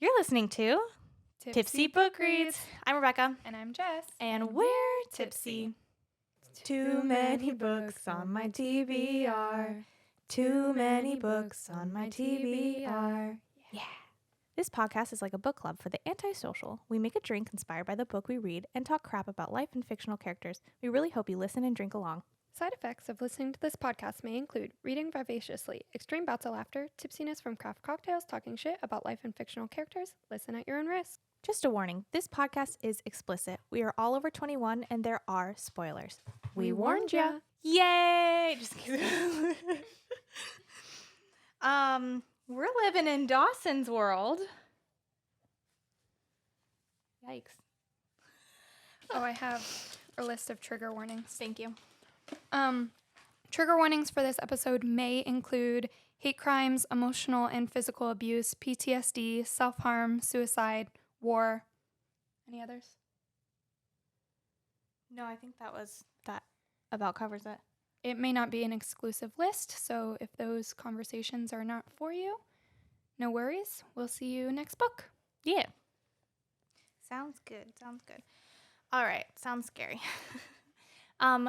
You're listening to Tipsy Book Reads. I'm Rebecca. And I'm Jess. And we're tipsy. Too many books on my TBR. Too many books on my TBR. Yeah. This podcast is like a book club for the antisocial. We make a drink inspired by the book we read and talk crap about life and fictional characters. We really hope you listen and drink along. Side effects of listening to this podcast may include reading vivaciously, extreme bouts of laughter, tipsiness from craft cocktails, talking shit about life and fictional characters. Listen at your own risk. Just a warning, this podcast is explicit. We are all over 21 and there are spoilers. We warned ya. Yay! Just kidding. We're living in Dawson's world. Yikes. Oh, I have a list of trigger warnings. Thank you. Trigger warnings for this episode may include hate crimes, emotional and physical abuse, PTSD, self-harm, suicide, war. Any others? No, I think that about covers it. It may not be an exclusive list, so if those conversations are not for you, no worries. We'll see you next book. Yeah. Sounds good. All right. Sounds scary.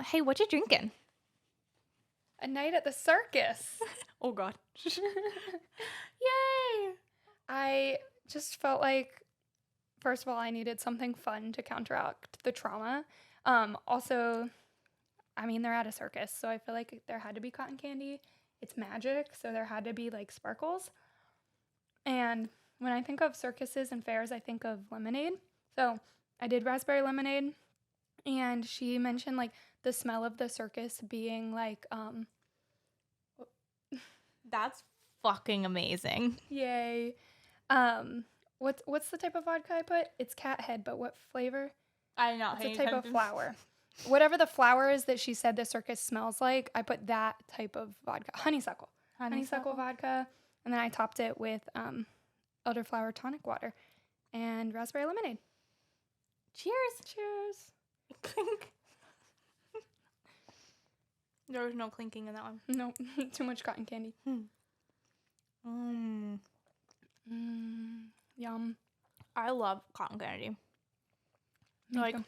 Hey, what you drinking? A night at the circus. Oh, God. Yay! I just felt like, first of all, I needed something fun to counteract the trauma. Also, I mean, they're at a circus, so I feel like there had to be cotton candy. It's magic, so there had to be, like, sparkles. And when I think of circuses and fairs, I think of lemonade. So I did raspberry lemonade, and she mentioned, like, the smell of the circus being, like, That's fucking amazing. Yay. What's the type of vodka I put? It's cat head, but what flavor? I'm not It's a type of flower. Whatever the flower is that she said the circus smells like, I put that type of vodka. Honeysuckle vodka. And then I topped it with elderflower tonic water and raspberry lemonade. Cheers. Clink. There was no clinking in that one. No, too much cotton candy. Yum. I love cotton candy. Me Like, too.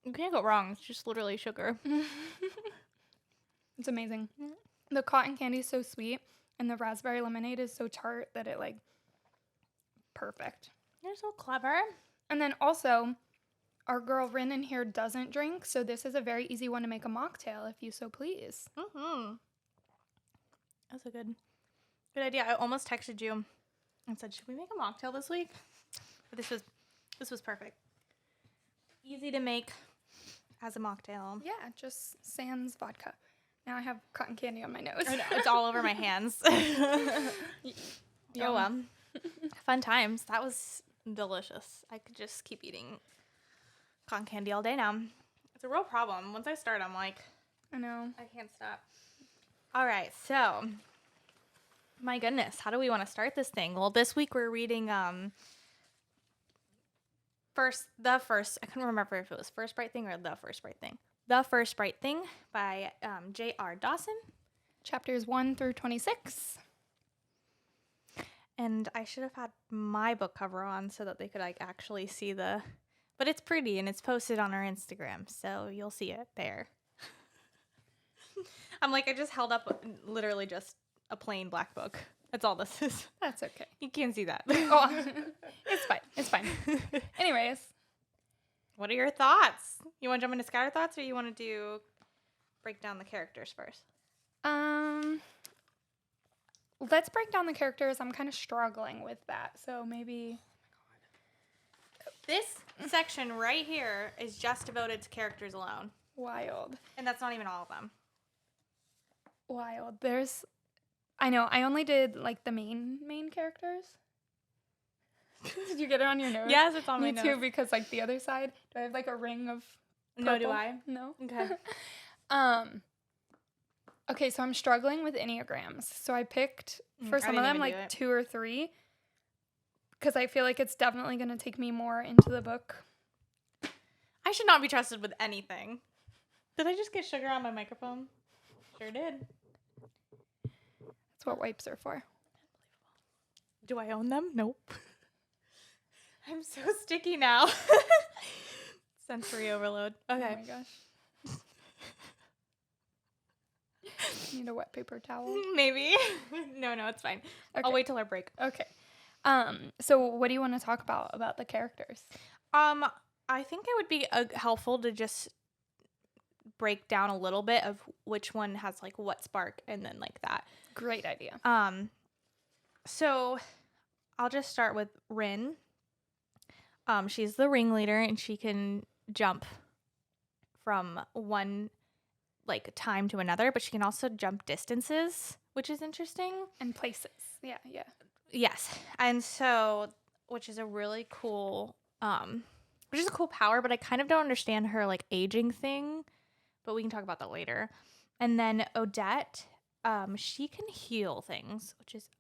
you can't go wrong. It's just literally sugar. It's amazing. The cotton candy is so sweet, and the raspberry lemonade is so tart that it, like, perfect. You're so clever. And then also, our girl Rin in here doesn't drink, so this is a very easy one to make a mocktail, if you so please. Mm-hmm. That's a good idea. I almost texted you and said, should we make a mocktail this week? But this was perfect. Easy to make as a mocktail. Yeah, just sans vodka. Now I have cotton candy on my nose. I know, it's all over my hands. Oh, well. Fun times. That was delicious. I could just keep eating cotton candy all day now. It's a real problem. Once I start, I'm like, I know. I can't stop. All right, so my goodness, how do we want to start this thing? Well, this week we're reading the first. I couldn't remember if it was First Bright Thing or The First Bright Thing. The First Bright Thing by J.R. Dawson. Chapters 1 through 26. And I should have had my book cover on so that they could like actually see but it's pretty and it's posted on our Instagram, so you'll see it there. I'm like, I just held up literally just a plain black book. That's all this is. That's okay. You can't see that. Oh, it's fine. Anyways. What are your thoughts? You want to jump into scatter thoughts or you want to break down the characters first? Let's break down the characters. I'm kind of struggling with that, so maybe. This section right here is just devoted to characters alone. Wild. And that's not even all of them. Wild. I know, I only did, like, the main characters. Did you get it on your nose? Yes, it's on my Me nose. too, because, like, the other side, do I have, like, a ring of purple? No, do I? No? Okay. Okay, so I'm struggling with Enneagrams. So I picked, for some of them, like, 2 or 3. Because I feel like it's definitely going to take me more into the book. I should not be trusted with anything. Did I just get sugar on my microphone? Sure did. That's what wipes are for. Do I own them? Nope. I'm so sticky now. Sensory overload. Okay. Oh my gosh. Need a wet paper towel. Maybe. No, it's fine. Okay. I'll wait till our break. Okay. So what do you want to talk about the characters? I think it would be helpful to just break down a little bit of which one has like what spark and then like that. Great idea. So I'll just start with Rin. She's the ringleader and she can jump from one like time to another, but she can also jump distances, which is interesting. And places. Yeah. Yes. And so, which is a really cool power, but I kind of don't understand her like aging thing, but we can talk about that later. And then Odette, she can heal things, which is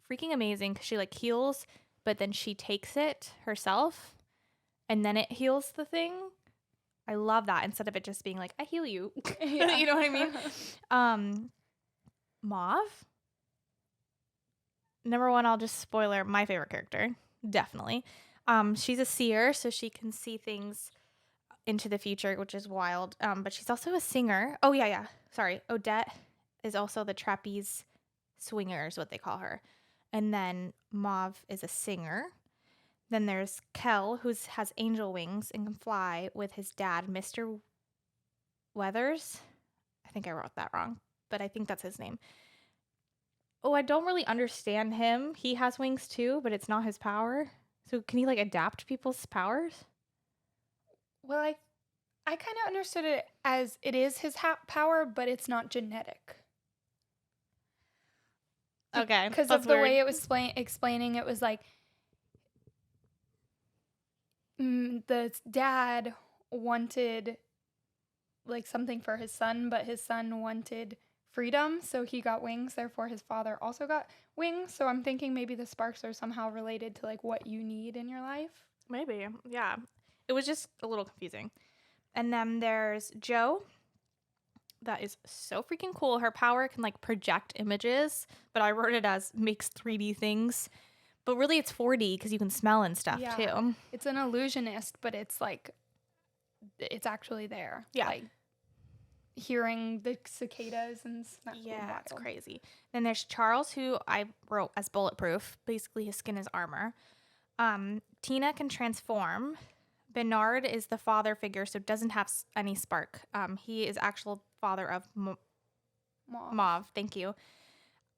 freaking amazing because she like heals, but then she takes it herself and then it heals the thing. I love that instead of it just being like, I heal you. Yeah. You know what I mean? Mauve. Number one, I'll just spoiler my favorite character. Definitely. She's a seer, so she can see things into the future, which is wild. But she's also a singer. Oh, yeah. Sorry. Odette is also the trapeze swinger is what they call her. And then Mauve is a singer. Then there's Kel, who has angel wings and can fly with his dad, Mr. Weathers. I think I wrote that wrong, but I think that's his name. Oh, I don't really understand him. He has wings too, but it's not his power. So can he like adapt people's powers? Well, I kind of understood it as it is his power, but it's not genetic. Okay. Because of the way it was explaining, it was like the dad wanted like something for his son, but his son wanted freedom, so he got wings. Therefore, his father also got wings. So I'm thinking maybe the sparks are somehow related to like what you need in your life. Maybe, yeah. It was just a little confusing. And then there's Jo. That is so freaking cool. Her power can like project images, but I wrote it as makes 3D things. But really it's 4D because you can smell and stuff too. It's an illusionist, but it's like, it's actually there. Yeah. Like hearing the cicadas and stuff. Yeah, it's crazy. Then there's Charles, who I wrote as bulletproof. Basically, his skin is armor. Tina can transform. Bernard is the father figure, so doesn't have any spark. He is actual father of Mauve. Thank you.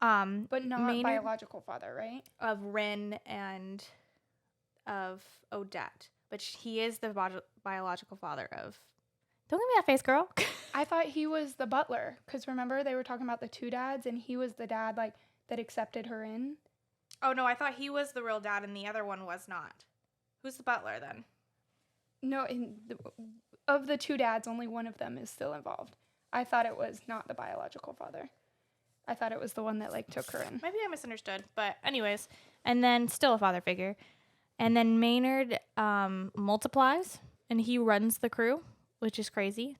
But not biological father, right? Of Rin and of Odette. But he is the biological father of... Don't give me that face, girl. I thought he was the butler, because remember they were talking about the two dads, and he was the dad like that accepted her in. Oh, no, I thought he was the real dad, and the other one was not. Who's the butler, then? No, of the two dads, only one of them is still involved. I thought it was not the biological father. I thought it was the one that like took her in. Maybe I misunderstood, but anyways. And then still a father figure. And then Maynard multiplies, and he runs the crew, which is crazy.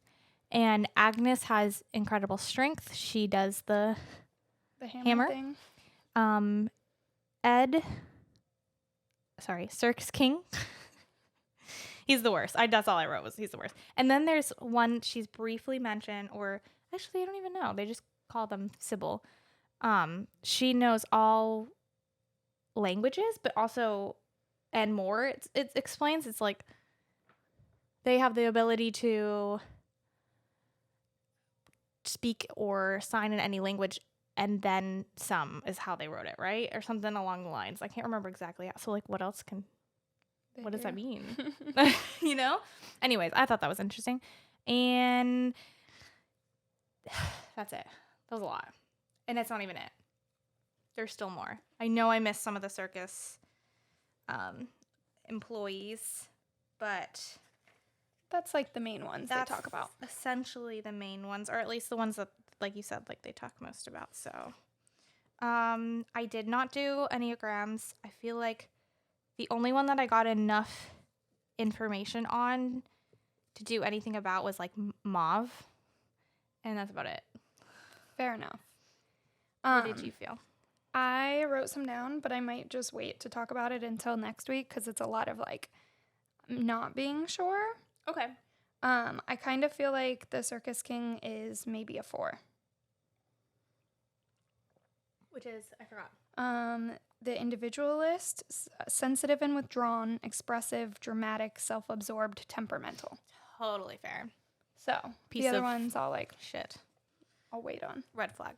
And Agnes has incredible strength. She does the hammer thing. Circus King. He's the worst. That's all I wrote was he's the worst. And then there's one she's briefly mentioned, or actually I don't even know. They just call them Sybil. She knows all languages, but also and more. It explains it's like they have the ability to speak or sign in any language, and then some is how they wrote it, right? Or something along the lines. I can't remember exactly how. So like what else can... What does that mean? You know? Anyways, I thought that was interesting. And that's it. That was a lot. And that's not even it. There's still more. I know I missed some of the circus employees, but... That's like the main ones they talk about. Essentially the main ones, or at least the ones that, like you said, like they talk most about. So I did not do Enneagrams. I feel like the only one that I got enough information on to do anything about was like Mauve, and that's about it. Fair enough. How did you feel? I wrote some down, but I might just wait to talk about it until next week because it's a lot of like not being sure. Okay. I kind of feel like the Circus King is maybe a 4. Which is, I forgot. The individualist, sensitive and withdrawn, expressive, dramatic, self-absorbed, temperamental. Totally fair. So Piece the other of ones I'll like shit. I'll wait on. Red flag.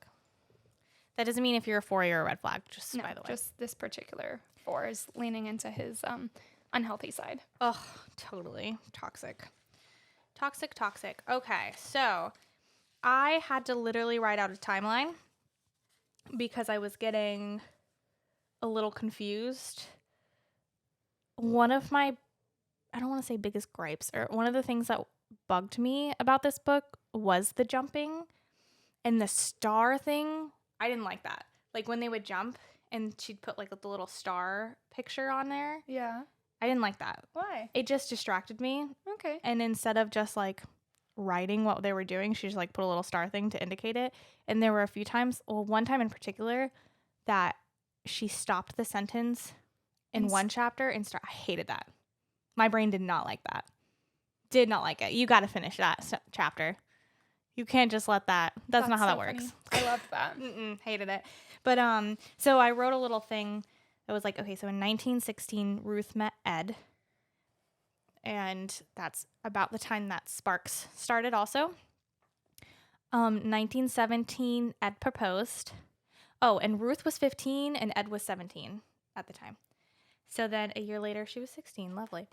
That doesn't mean if you're a 4, you're a red flag, just by the way. Just this particular 4 is leaning into his unhealthy side. Oh, totally. Toxic. Toxic. Okay, so I had to literally write out a timeline because I was getting a little confused. One of my, I don't want to say biggest gripes, or one of the things that bugged me about this book was the jumping and the star thing. I didn't like that. Like when they would jump and she'd put like the little star picture on there. Yeah. I didn't like that. Why? It just distracted me. Okay. And instead of just like writing what they were doing, she just like put a little star thing to indicate it. And there were a few times, well, one time in particular, that she stopped the sentence in one chapter and I hated that. My brain did not like that. Did not like it. You got to finish that chapter. You can't just let that. That's not how that works. I love that. Hated it. But so I wrote a little thing that was like, okay, so in 1916, Ruth met Ed. And that's about the time that Sparks started also. 1917, Ed proposed. Oh, and Ruth was 15 and Ed was 17 at the time. So then a year later, she was 16. Lovely.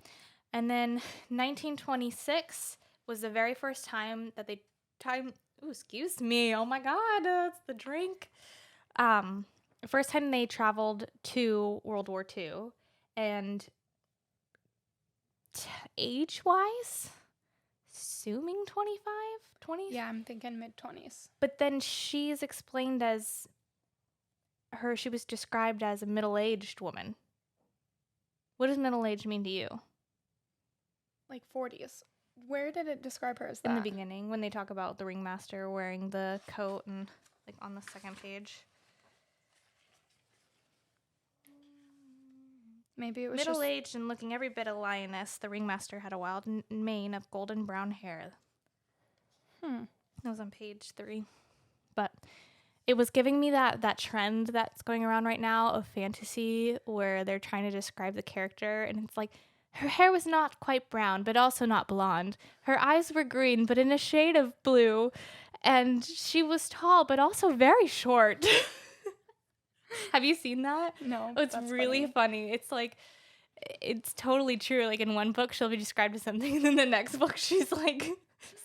And then 1926 was the very first time that excuse me. Oh my God, it's the drink. First time they traveled to World War II, and age-wise, assuming 25, 20? Yeah, I'm thinking mid-20s. But then she's explained as she was described as a middle-aged woman. What does middle-aged mean to you? Like 40s. Where did it describe her as that? In the beginning, when they talk about the ringmaster wearing the coat and like on the second page. Maybe it was middle-aged and looking every bit a lioness. The ringmaster had a wild mane of golden brown hair. That was on page 3. But it was giving me that trend that's going around right now of fantasy where they're trying to describe the character, and it's like, her hair was not quite brown, but also not blonde. Her eyes were green, but in a shade of blue. And she was tall, but also very short. Have you seen that? No. Oh, it's really funny. It's like, it's totally true. Like in one book, she'll be described as something, and then the next book, she's like,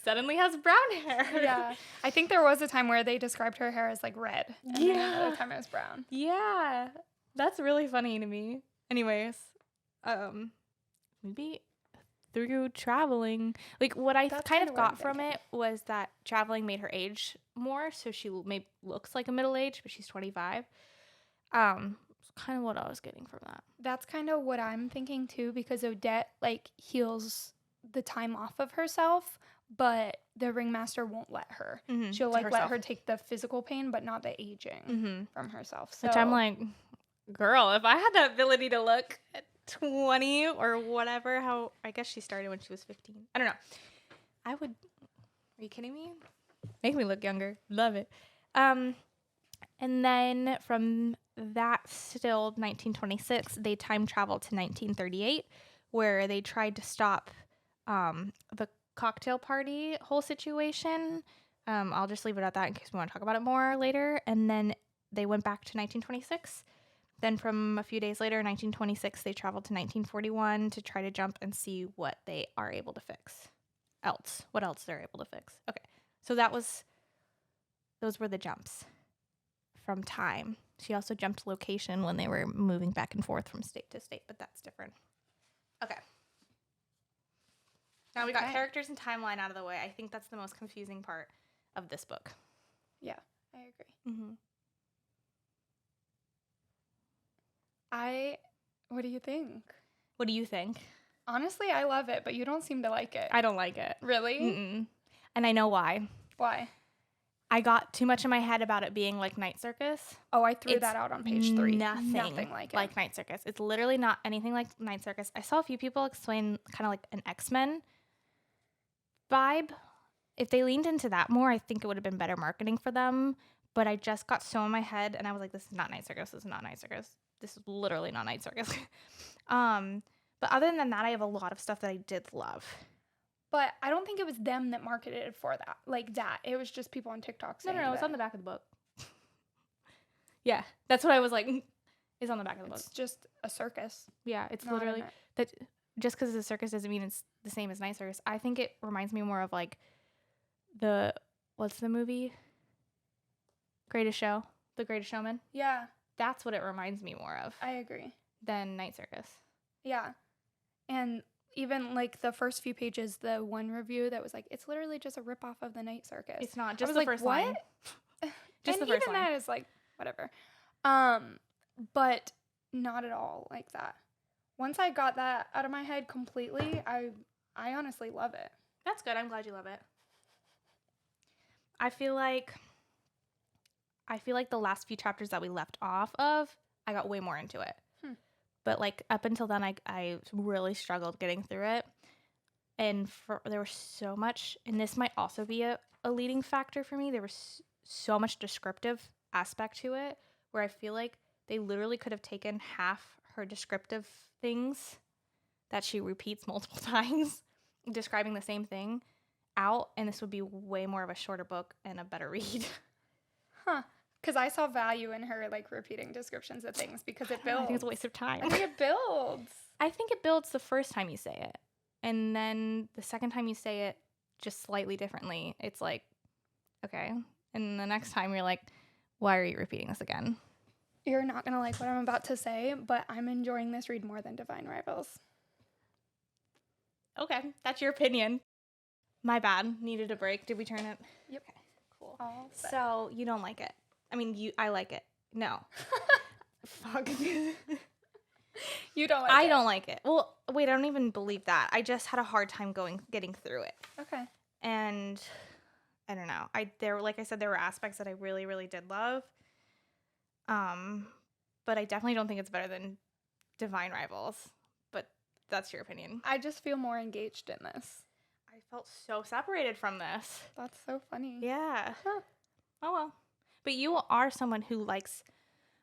suddenly has brown hair. Yeah. I think there was a time where they described her hair as like red. And then another time it was brown. Yeah. That's really funny to me. Anyways, maybe through traveling, like what I kind of got from it was that traveling made her age more, so she maybe looks like a middle age, but she's 25. Kind of what I was getting from that. That's kind of what I'm thinking too, because Odette like heals the time off of herself, but the ringmaster won't let her. She'll like let her take the physical pain, but not the aging from herself. So. Which I'm like, girl, if I had the ability to look at 20 or whatever, I guess she started when she was 15. I don't know. I would. Are you kidding me? Make me look younger. Love it. And then from that, still 1926, they time traveled to 1938, where they tried to stop the cocktail party whole situation. I'll just leave it at that in case we want to talk about it more later. And then they went back to 1926. Then from a few days later, 1926, they traveled to 1941 to try to jump and see what they are able to fix. What else they're able to fix. Okay, so those were the jumps from time. She also jumped location when they were moving back and forth from state to state, but that's different. Okay. Now we got characters and timeline out of the way. I think that's the most confusing part of this book. Yeah, I agree. What do you think? What do you think? Honestly, I love it, but you don't seem to like it. I don't like it. Really? Mm-mm. And I know why. Why? I got too much in my head about it being like Night Circus. Oh, I threw It's that out on page 3. Nothing like it. like Night Circus. It's literally not anything like Night Circus. I saw a few people explain kind of like an X-Men vibe. If they leaned into that more, I think it would have been better marketing for them. But I just got so in my head, and I was like, this is not Night Circus. This is not Night Circus. This is literally not Night Circus. But other than that, I have a lot of stuff that I did love. But I don't think it was them that marketed it for that. Like that. It was just people on TikTok saying No, it's on the back of the book. Yeah, that's what I was like. It's on the back of the book. It's just a circus. Yeah, it's literally that. Just because it's a circus doesn't mean it's the same as Night Circus. I think it reminds me more of like what's the movie? Greatest Show, The Greatest Showman. Yeah, That's what it reminds me more of I agree. than Night Circus. Yeah. And even like the first few pages, the one review that was like, it's literally just a ripoff of the Night Circus. It's not just was the like, first what? line. Just and the first even line. that is like whatever. But not at all like that. Once I got that out of my head completely, I honestly love it. That's good. I'm glad you love it. I feel like the last few chapters that we left off of, I got way more into it. But like up until then, I really struggled getting through it. And there was so much, and this might also be a leading factor for me. There was so much descriptive aspect to it where I feel like they literally could have taken half her descriptive things that she repeats multiple times, describing the same thing, out, and this would be way more of a shorter book and a better read. Huh. Because I saw value in her like repeating descriptions of things because it builds. I think it's a waste of time. I think it builds. I think it builds the first time you say it. And then the second time you say it just slightly differently, it's like, okay. And the next time you're like, why are you repeating this again? You're not going to like what I'm about to say, but I'm enjoying this read more than Divine Rivals. Okay, that's your opinion. My bad. Needed a break. Did we turn it? Yep. Okay, cool. All set. So you don't like it. I mean, I like it. No. Fuck. You don't like I it. don't like it. Well, wait, I don't even believe that. I just had a hard time getting through it. Okay. And I don't know. Like I said, there were aspects that I really, really did love. But I definitely don't think it's better than Divine Rivals. But that's your opinion. I just feel more engaged in this. I felt so separated from this. That's so funny. Yeah. Huh. Oh well. But you are someone who likes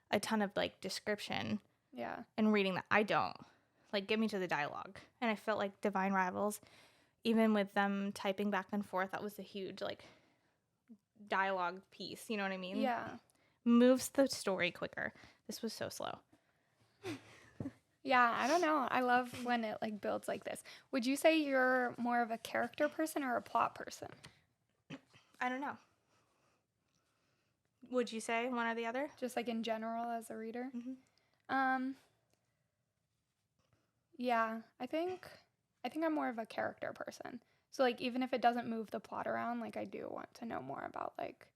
a ton of like description. Yeah. And reading that. I don't. Like, give me to the dialogue. And I felt like Divine Rivals, even with them typing back and forth, that was a huge like dialogue piece. You know what I mean? Yeah. Moves the story quicker. This was so slow. Yeah, I don't know. I love when it like builds like this. Would you say you're more of a character person or a plot person? I don't know. Would you say one or the other? Just like in general as a reader? Mm-hmm. Yeah, I think I'm more of a character person. So like even if it doesn't move the plot around, like I do want to know more about like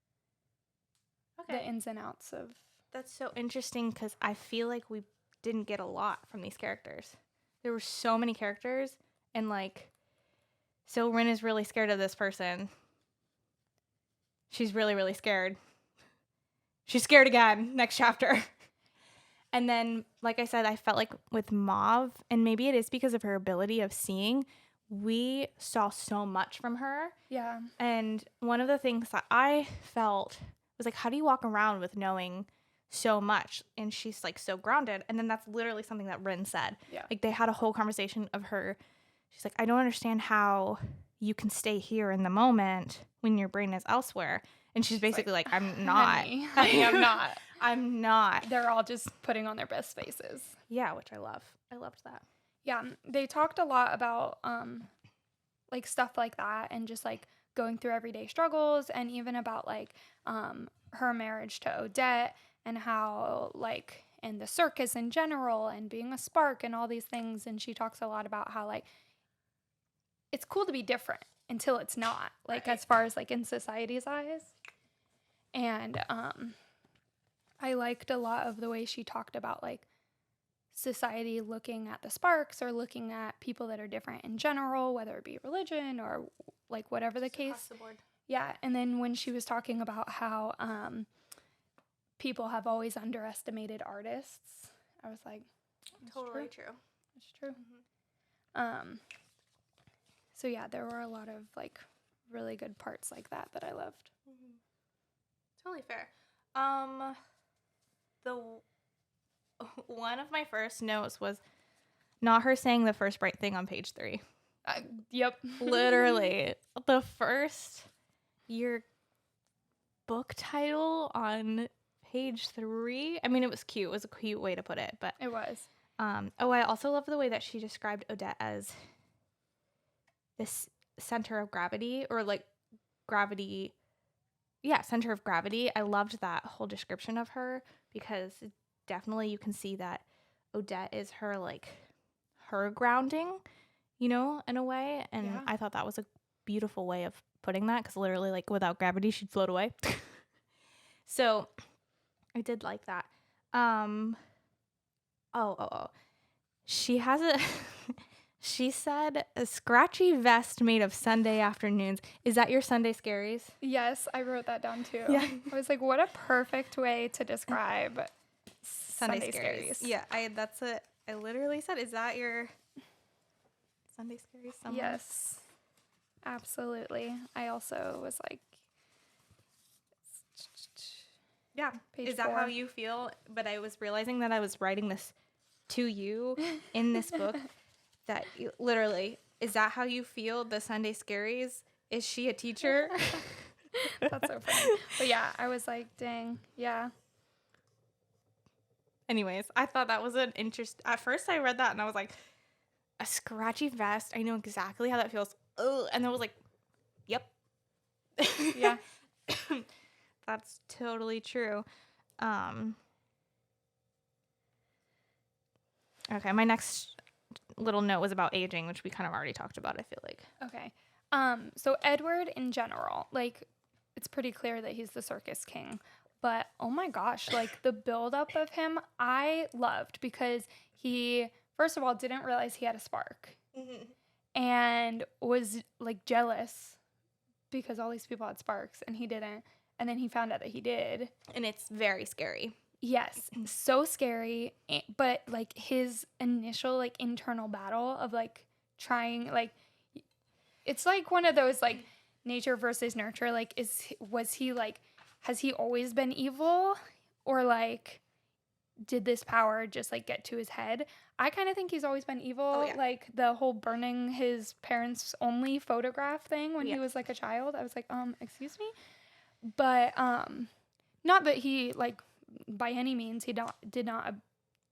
the ins and outs of. That's so interesting because I feel like we didn't get a lot from these characters. There were so many characters, and like, so Rin is really scared of this person. She's really, really scared. She's scared again. Next chapter. And then, like I said, I felt like with Mauve, and maybe it is because of her ability of seeing, we saw so much from her. Yeah. And one of the things that I felt was like, how do you walk around with knowing so much? And she's like so grounded. And then that's literally something that Rin said. Yeah. Like they had a whole conversation of her. She's like, I don't understand how you can stay here in the moment when your brain is elsewhere. And she's basically like, I'm not. Honey, I'm not. I'm not. They're all just putting on their best faces. Yeah, which I love. I loved that. Yeah, they talked a lot about like stuff like that and just like going through everyday struggles and even about like her marriage to Odette and how like in the circus in general and being a spark and all these things. And she talks a lot about how like it's cool to be different until it's not, like as far as like in society's eyes. And I liked a lot of the way she talked about like society looking at the sparks or looking at people that are different in general, whether it be religion or like whatever the case. Across the board. Yeah, and then when she was talking about how people have always underestimated artists, I was like, that's Totally true. true. That's true. So yeah, there were a lot of like really good parts like that I loved. Totally fair. The one of my first notes was not her saying the first bright thing on page 3. Yep. Literally, the first your book title on page 3. I mean, it was cute. It was a cute way to put it, but It was. I also love the way that she described Odette as this center of gravity, or like gravity. Yeah, center of gravity. I loved that whole description of her, because definitely you can see that Odette is her grounding, in a way. And Yeah. I thought that was a beautiful way of putting that, because literally, like, without gravity, she'd float away. So I did like that. She has she said a scratchy vest made of Sunday afternoons. Is that your Sunday scaries? Yes, I wrote that down too. Yeah. I was like, what a perfect way to describe Sunday scaries. Yeah, I literally said, is that your Sunday scaries somewhere? Yes, absolutely. I also was like, Yeah. Page Is that 4. how you feel? But I was realizing that I was writing this to you in this book. That literally, is that how you feel? The Sunday scaries? Is she a teacher? That's so funny. But yeah, I was like, dang, yeah. Anyways, I thought that was an interest. At first, I read that and I was like, a scratchy vest. I know exactly how that feels. Ugh. And I was like, yep. Yeah. That's totally true. Okay, my next little note was about aging, which we kind of already talked about, I feel like. Okay. So Edward in general, like, it's pretty clear that he's the circus king. But oh my gosh, like the buildup of him, I loved, because he, first of all, didn't realize he had a spark and was like jealous because all these people had sparks and he didn't. And then he found out that he did. And it's very scary. Yes, so scary. But like his initial like internal battle of like trying, like, it's like one of those like nature versus nurture. Like, has he always been evil, or like did this power just like get to his head? I kind of think he's always been evil. Oh, yeah. Like the whole burning his parents' only photograph thing when he was like a child. I was like, excuse me? But not that he, like, by any means, he did not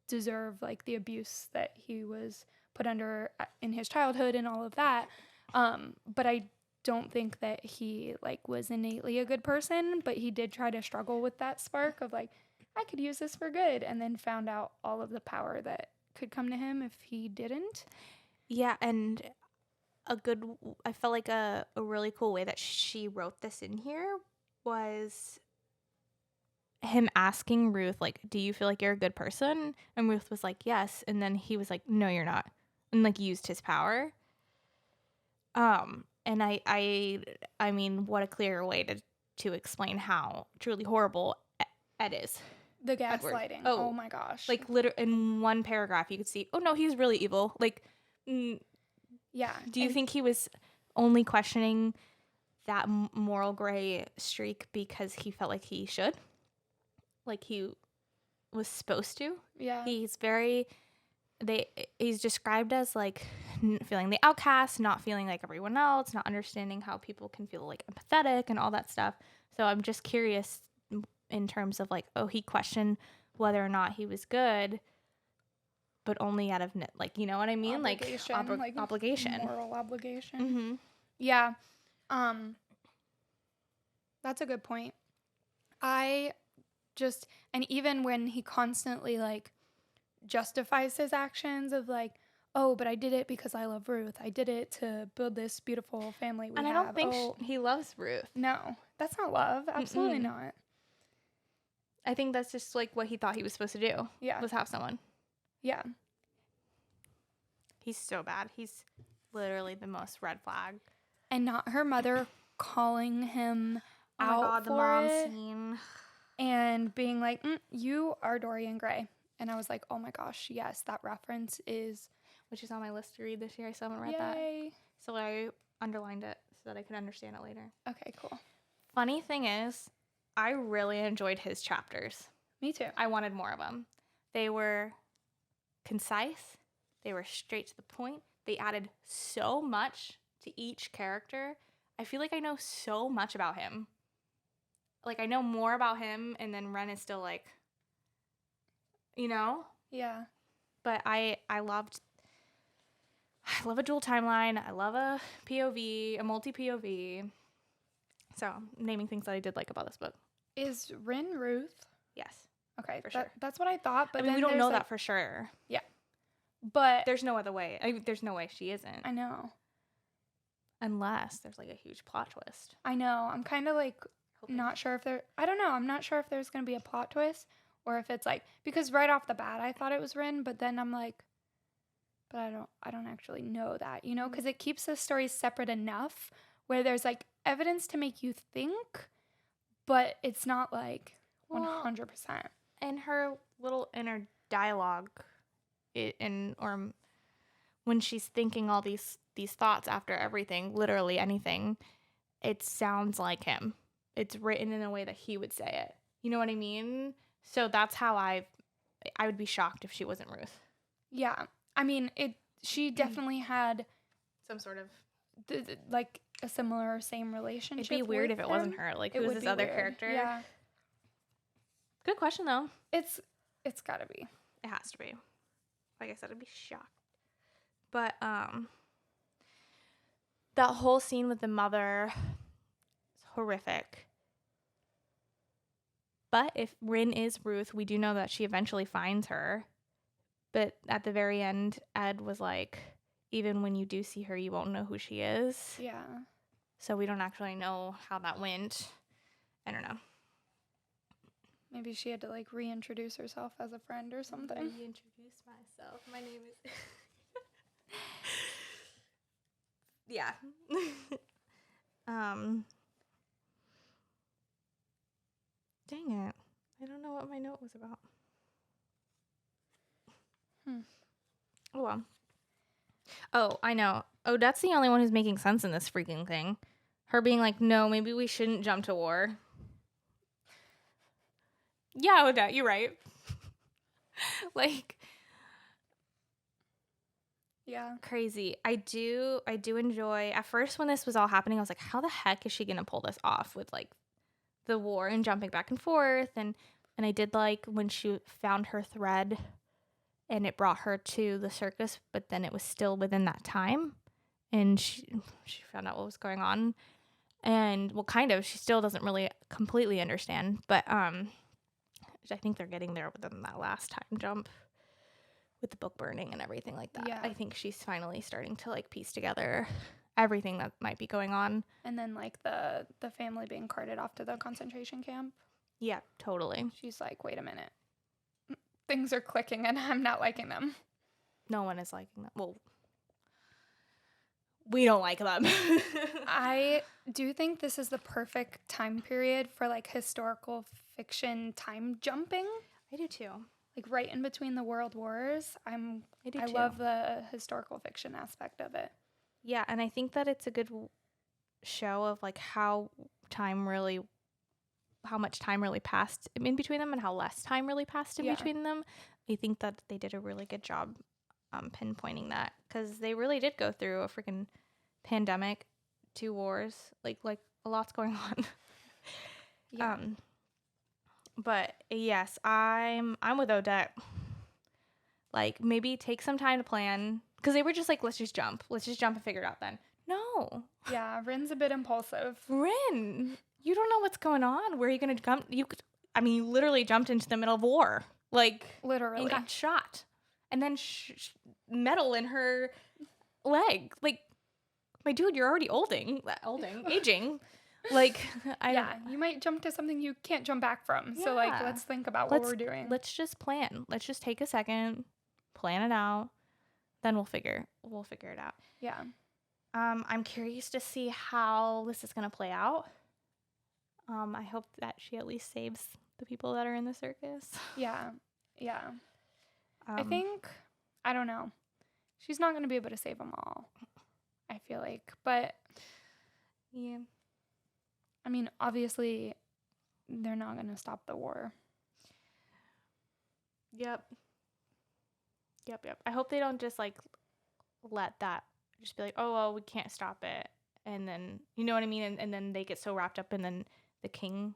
deserve like the abuse that he was put under in his childhood and all of that. But I don't think that he like was innately a good person, but he did try to struggle with that spark of like, I could use this for good, and then found out all of the power that could come to him if he didn't. Yeah, and I felt like a really cool way that she wrote this in here was him asking Ruth, like, do you feel like you're a good person? And Ruth was like, yes. And then he was like, no, you're not. And like used his power. And I mean, what a clear way to explain how truly horrible Ed is. The gaslighting. Oh my gosh. Like, literally in one paragraph, you could see, oh no, he's really evil. Like, yeah. Do you think he was only questioning that moral gray streak because he felt like he should? Like he was supposed to? Yeah. He's described as like feeling the outcast, not feeling like everyone else, not understanding how people can feel like empathetic and all that stuff. So I'm just curious in terms of like, he questioned whether or not he was good, but only out of like, you know what I mean? Obligation, like obligation. Moral obligation. Mm-hmm. Yeah. That's a good point. And even when he constantly like justifies his actions of like, oh, but I did it because I love Ruth. I did it to build this beautiful family we have. And I don't think he loves Ruth. No, that's not love. Absolutely not. I think that's just like what he thought he was supposed to do. Yeah. Was have someone. Yeah. He's so bad. He's literally the most red flag. And not her mother calling him Oh my out God, the for mom it scene. and being like, you are Dorian Gray. And I was like, oh my gosh, yes, that reference is... Which is on my list to read this year. I still haven't read Yay. that. So I underlined it so that I could understand it later. Okay, cool. Funny thing is, I really enjoyed his chapters. Me too. I wanted more of them. They were concise. They were straight to the point. They added so much to each character. I feel like I know so much about him. Like, I know more about him, and then Ren is still like, you know? Yeah. But I love a dual timeline. I love a POV, a multi-POV. So, I'm naming things that I did like about this book. Is Rin Ruth? Yes. Okay, for sure. That's what I thought. But I mean, then we don't there's, know like, that for sure. Yeah. But There's no other way. There's no way she isn't. I know. Unless there's like a huge plot twist. I know. I'm kind of like not sure if there... I don't know. I'm not sure if there's going to be a plot twist or if it's like... Because right off the bat, I thought it was Rin, but then I'm like... But I don't actually know that, you know? Because it keeps the stories separate enough where there's like evidence to make you think, but it's not like 100%. And her little inner dialogue, or when she's thinking all these thoughts after everything, literally anything, it sounds like him. It's written in a way that he would say it. You know what I mean? So that's how I would be shocked if she wasn't Ruth. Yeah. I mean, she definitely had some sort of like a similar or same relationship. It'd be weird if it wasn't her. Like, who is this other character? Yeah. Good question though. It's gotta be. It has to be. Like I said, I'd be shocked. But that whole scene with the mother is horrific. But if Rin is Ruth, we do know that she eventually finds her. But at the very end, Ed was like, even when you do see her, you won't know who she is. Yeah. So we don't actually know how that went. I don't know. Maybe she had to like reintroduce herself as a friend or something. Reintroduce myself. My name is... yeah. Dang it. I don't know what my note was about. Oh, well. Oh, I know. Odette's the only one who's making sense in this freaking thing. Her being like, no, maybe we shouldn't jump to war. Yeah, Odette, you're right. Like, yeah, crazy. I do enjoy. At first, when this was all happening, I was like, how the heck is she gonna pull this off with like the war and jumping back and forth? And I did like when she found her thread and it brought her to the circus, but then it was still within that time, and she found out what was going on. And well, kind of, she still doesn't really completely understand, but I think they're getting there within that last time jump with the book burning and everything like that. Yeah. I think she's finally starting to like piece together everything that might be going on. And then like the family being carted off to the concentration camp. Yeah, totally. She's like, wait a minute. Things are clicking and I'm not liking them. No one is liking them. Well, we don't like them. I do think this is the perfect time period for like historical fiction time jumping. I do too. Like right in between the world wars. I love the historical fiction aspect of it. Yeah, and I think that it's a good show of like how much time really passed in between them and how less time really passed in between them. I think that they did a really good job pinpointing that, because they really did go through a freaking pandemic, 2 wars, like a lot's going on. Yeah. But yes, I'm with Odette. Like, maybe take some time to plan, because they were just like, let's just jump and figure it out then. No. Yeah, Rin's a bit impulsive. Rin, you don't know what's going on. Where are you going to jump? You literally jumped into the middle of war. Like, literally. And got shot. And then metal in her leg. Like, my dude, you're already aging. Like, you might jump to something you can't jump back from. So, like, let's think about what we're doing. Let's just plan. Let's just take a second, plan it out. Then we'll figure it out. Yeah. I'm curious to see how this is going to play out. I hope that she at least saves the people that are in the circus. Yeah. I think, I don't know. She's not going to be able to save them all, I feel like. But, yeah. I mean, obviously, they're not going to stop the war. Yep. I hope they don't just, like, let that just be like, oh, well, we can't stop it. And then, you know what I mean? And then they get so wrapped up in then the king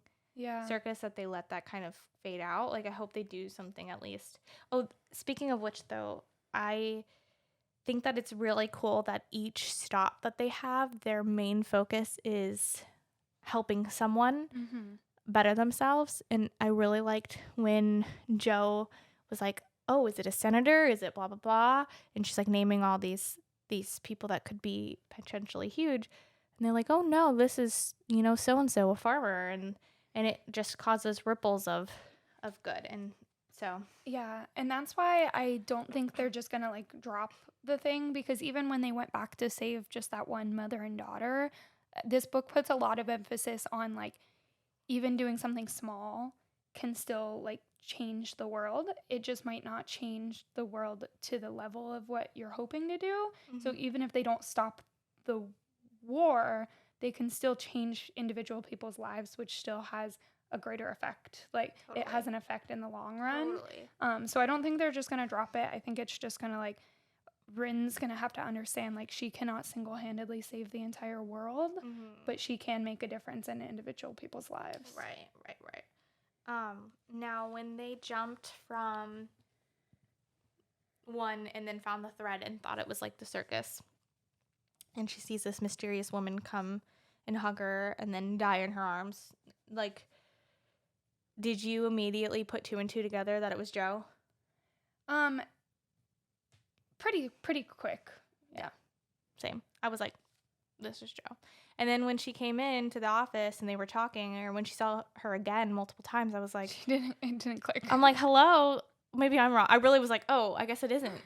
circus that they let that kind of fade out. Like, I hope they do something at least. Oh, speaking of which, though, I think that it's really cool that each stop that they have, their main focus is helping someone better themselves. And I really liked when Joe was like, oh, is it a senator? Is it blah, blah, blah? And she's like naming all these people that could be potentially huge. And they're like, oh, no, this is, you know, so-and-so, a farmer. And it just causes ripples of good. And so. Yeah. And that's why I don't think they're just going to, like, drop the thing. Because even when they went back to save just that one mother and daughter, this book puts a lot of emphasis on, like, even doing something small can still, like, change the world. It just might not change the world to the level of what you're hoping to do. So even if they don't stop the war, they can still change individual people's lives, which still has a greater effect. Like, it has an effect in the long run. So I don't think they're just going to drop it. I think it's just going to, like, Rin's going to have to understand, like, she cannot single-handedly save the entire world, but she can make a difference in individual people's lives. Right. Now, when they jumped from one and then found the thread and thought it was, like, the circus, and she sees this mysterious woman come and hug her and then die in her arms, like, did you immediately put two and two together that it was Joe? Pretty quick. Yeah. Same. I was like, this is Joe. And then when she came into the office and they were talking, or when she saw her again multiple times, I was like, it didn't click. I'm like, hello, maybe I'm wrong. I really was like, oh, I guess it isn't.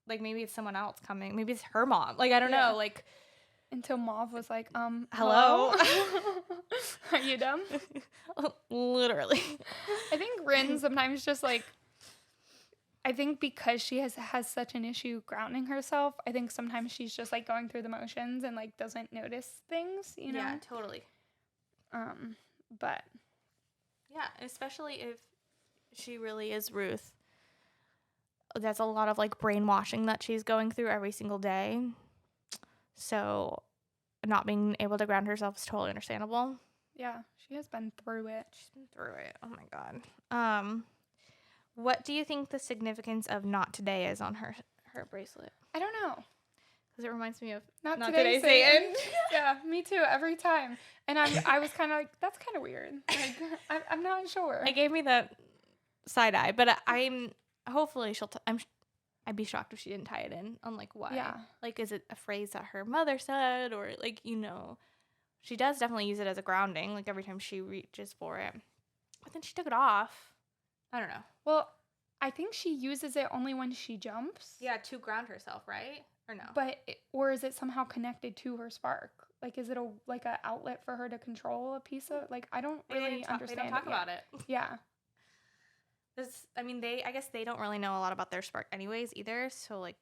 Like, maybe it's someone else coming. Maybe it's her mom. Like, I don't know. Like, until Mauve was like, hello? Are you dumb? Literally. I think Rin sometimes just, like, I think because she has such an issue grounding herself, I think sometimes she's just, like, going through the motions and, like, doesn't notice things, you know? Yeah, totally. But. Yeah, especially if she really is Ruth. That's a lot of, like, brainwashing that she's going through every single day. So not being able to ground herself is totally understandable. Yeah, she has been through it. She's been through it. Oh, my God. What do you think the significance of Not Today is on her bracelet? I don't know. Because it reminds me of Not Today, Satan. Yeah, me too, every time. And I was kind of like, that's kind of weird. Like, I'm not sure. It gave me that side eye, but I'm hopefully I'd be shocked if she didn't tie it in on, like, why. Yeah. Like, is it a phrase that her mother said, or, like, you know, she does definitely use it as a grounding, like, every time she reaches for it. But then she took it off. I don't know. Well, I think she uses it only when she jumps. Yeah, to ground herself, right? Or no? Or is it somehow connected to her spark? Like, is it a outlet for her to control a piece of, like, I don't really understand. They don't talk about it. Yeah. I guess they don't really know a lot about their spark anyways either. So, like,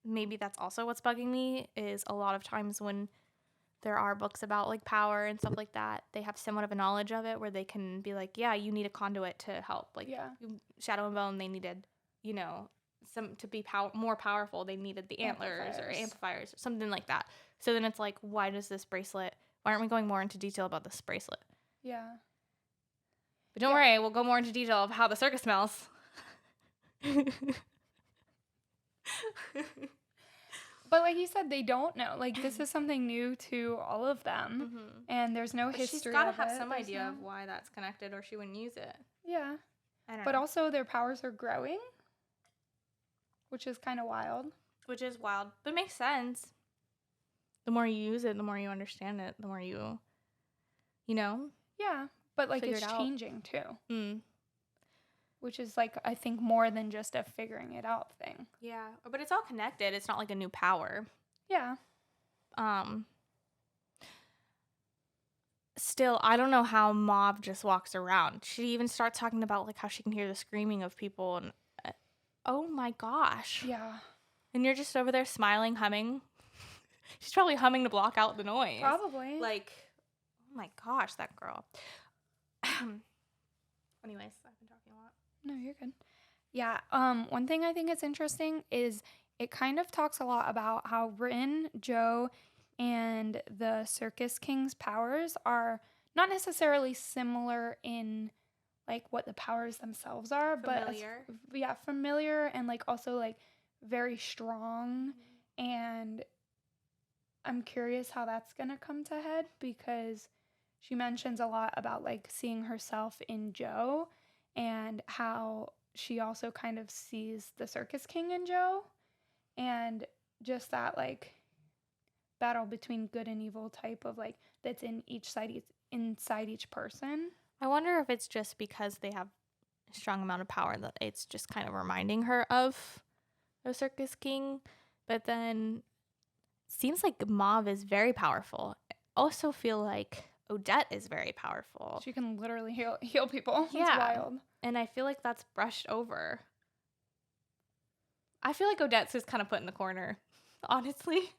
maybe that's also what's bugging me is a lot of times when there are books about, like, power and stuff like that, they have somewhat of a knowledge of it where they can be like, yeah, you need a conduit to help. Like, Shadow and Bone, they needed, you know, to be more powerful, they needed the antlers or amplifiers or something like that. So then it's like, why aren't we going more into detail about this bracelet? Yeah. But don't worry, we'll go more into detail of how the circus smells. But like you said, they don't know. Like, this is something new to all of them, and there's no history. She's got to have some idea of why that's connected, or she wouldn't use it. Yeah. I don't know. But also, their powers are growing, which is kind of wild. But it makes sense. The more you use it, the more you understand it, the more you know? Yeah. But, like, it's changing, too. Which is, like, I think more than just a figuring it out thing. Yeah. But it's all connected. It's not like a new power. Yeah. Still, I don't know how Mauve just walks around. She even starts talking about like how she can hear the screaming of people and oh my gosh. Yeah. And you're just over there smiling, humming. She's probably humming to block out the noise. Probably. Like, oh my gosh, that girl. Anyways, I've been talking a lot. No, you're good. Yeah. One thing I think is interesting is it kind of talks a lot about how Rin, Joe, and the Circus King's powers are not necessarily similar in like what the powers themselves are, Familiar. but familiar and like also like very strong. And I'm curious how that's gonna come to head because she mentions a lot about like seeing herself in Joe and how she also kind of sees the Circus King in Joe and just that like battle between good and evil type of like that's in each side inside each person. I wonder if it's just because they have a strong amount of power that it's just kind of reminding her of a Circus King. But then it seems like Mauve is very powerful. I also feel like Odette is very powerful. She can literally heal people. Yeah. It's wild. And I feel like that's brushed over. I feel like Odette's just kind of put in the corner, honestly.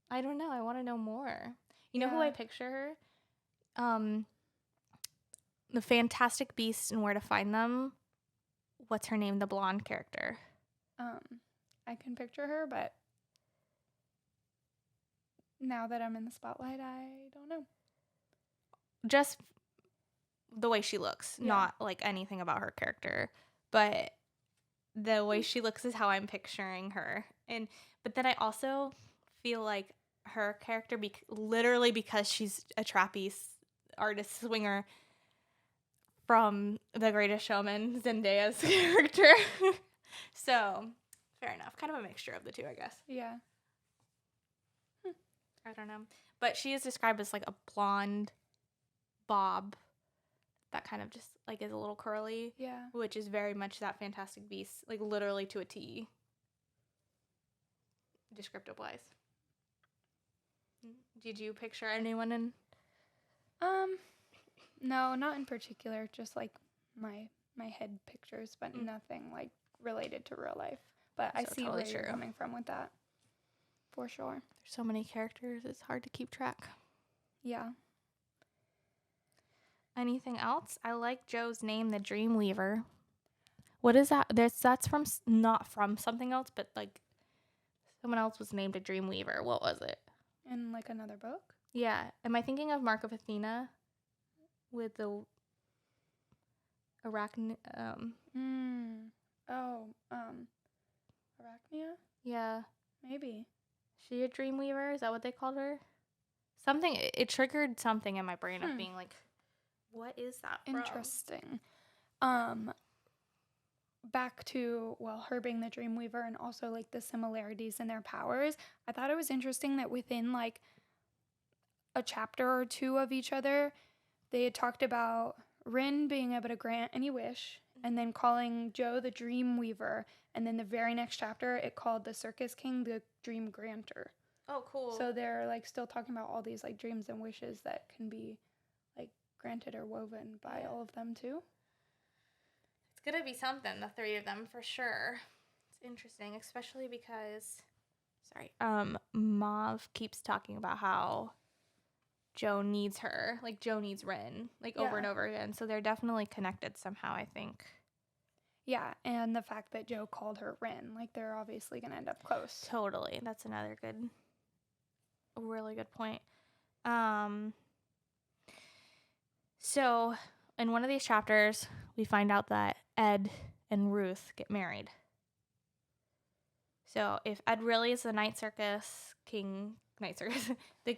I don't know. I want to know more. You know who I picture her? The Fantastic Beasts and Where to Find Them. What's her name? The blonde character. I can picture her, but now that I'm in the spotlight, I don't know. Just the way she looks, not like anything about her character, but the way she looks is how I'm picturing her. But then I also feel like her character, literally because she's a trapeze artist swinger from The Greatest Showman, Zendaya's character. So, fair enough. Kind of a mixture of the two, I guess. Yeah. I don't know. But she is described as like a blonde bob that kind of just like is a little curly. Yeah. Which is very much that Fantastic Beast, like literally to a T. Descriptive wise. Did you picture anyone in? No, not in particular. Just like my head pictures, but nothing like related to real life. But I see totally where you're coming from with that. For sure. There's so many characters, it's hard to keep track. Yeah. Anything else? I like Joe's name, the Dreamweaver. What is that? That's from not from something else, but like someone else was named a Dreamweaver. What was it? In like another book? Yeah. Am I thinking of Mark of Athena with the Arachne? Arachnia? Yeah. Maybe. She a Dreamweaver? Is that what they called her? Something. It triggered something in my brain of being like, what is that from? Interesting. Back to, her being the Dreamweaver and also, like, the similarities in their powers, I thought it was interesting that within, like, a chapter or two of each other, they had talked about Rin being able to grant any wish and then calling Joe the Dreamweaver. And then the very next chapter, it called the Circus King the Dream Granter. Oh, cool. So they're, like, still talking about all these, like, dreams and wishes that can be, like, granted or woven by all of them, too. It's going to be something, the three of them, for sure. It's interesting, especially because, Mauve keeps talking about how Joe needs her. Like, Joe needs Rin, like, over and over again. So they're definitely connected somehow, I think. Yeah, and the fact that Joe called her Rin, like, they're obviously going to end up close. Totally. That's another really good point. So, in one of these chapters, we find out that Ed and Ruth get married. So, if Ed really is the Circus King, the